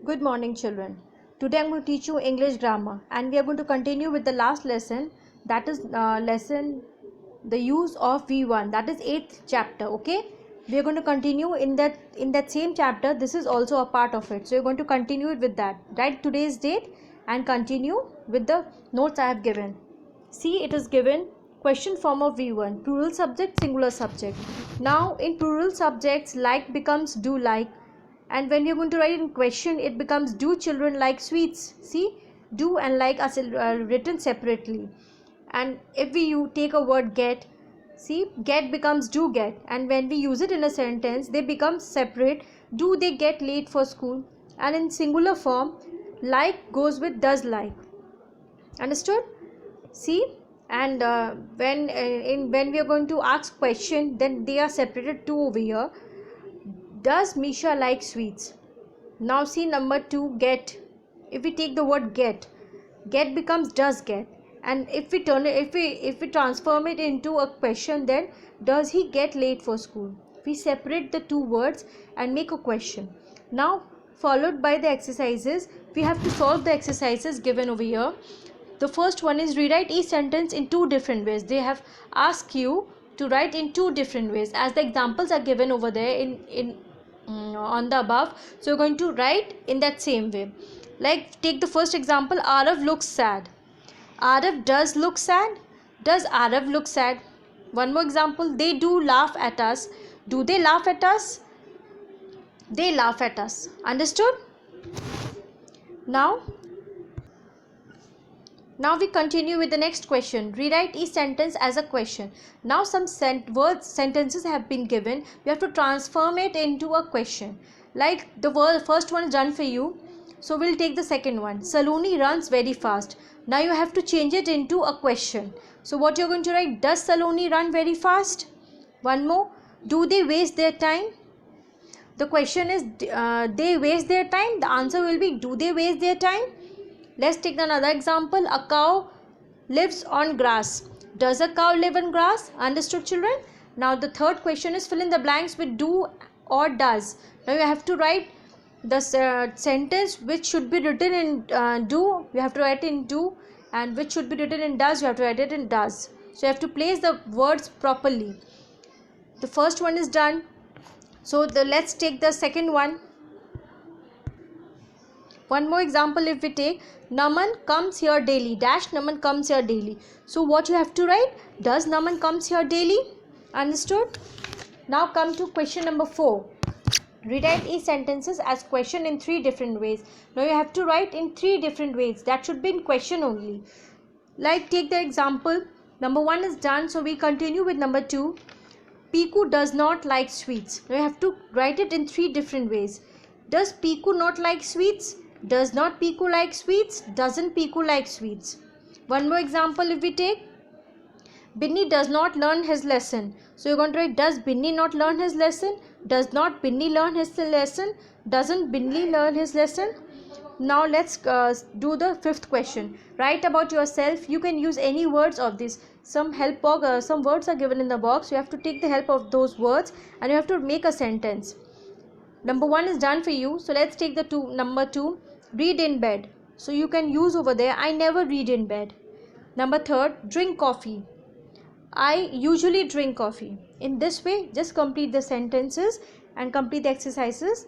Good morning, children. Today I'm going to teach you English grammar, and we are going to continue with the last lesson, that is lesson the use of V1, that is 8th chapter. Okay, we are going to continue in that same chapter. This is also a part of it, so you're going to continue it with that. Write today's date and continue with the notes I have given. See, it is given question form of V1, plural subject, singular subject. Now in plural subjects, like becomes do like, and when we are going to write in question, it becomes do children like sweets. See, do and like are written separately. And if you take a word get, see, get becomes do get, and when we use it in a sentence, they become separate. Do they get late for school? And in singular form, like goes with does like. Understood? See, and when we are going to ask question, then they are separated two over here. Does Misha like sweets? Now see number 2, get. If we take the word get becomes does get, and if we turn it, if we transform it into a question, then does he get late for school? We separate the two words and make a question. Now followed by the exercises, we have to solve the exercises given over here. The first one is rewrite each sentence in two different ways. They have asked you to write in two different ways, as the examples are given over there in on the above. So you're going to write in that same way. Like, take the first example. Arav looks sad. Arav does look sad. Does Arav look sad? One more example. They do laugh at us. Do they laugh at us? They laugh at us. Understood? Now we continue with the next question. Rewrite each sentence as a question. Now some sentences have been given. We have to transform it into a question. Like the first one is done for you. So we'll take the second one. Saloni runs very fast. Now you have to change it into a question. So what you're going to write? Does Saloni run very fast? One more. Do they waste their time? The question is they waste their time. The answer will be do they waste their time? Let's take another example. A cow lives on grass. Does a cow live on grass? Understood, children? Now the third question is fill in the blanks with do or does. Now you have to write the sentence which should be written in do. You have to write in do, and which should be written in does. You have to write it in does. So you have to place the words properly. The first one is done. So let's take the second one. One more example, if we take Naman comes here daily, dash Naman comes here daily. So what you have to write? Does Naman comes here daily? Understood? Now come to question number 4. Rewrite each sentences as question in 3 different ways. Now you have to write in 3 different ways. That should be in question only. Like, take the example. Number 1 is done. So we continue with number 2. Piku does not like sweets. Now you have to write it in 3 different ways. Does Piku not like sweets? Does not Piku like sweets? Doesn't Piku like sweets? One more example, if we take Binny does not learn his lesson. So you're going to write does Binny not learn his lesson? Does not Binny learn his lesson? Doesn't Binny learn his lesson? Now let's do the 5th question. Write about yourself. You can use any words of this. Some words are given in the box. You have to take the help of those words and you have to make a sentence. Number 1 is done for you. So let's take the number 2. Read in bed. So you can use over there I never read in bed. Number 3rd, drink coffee. I usually drink coffee. In this way, just complete the sentences and complete the exercises.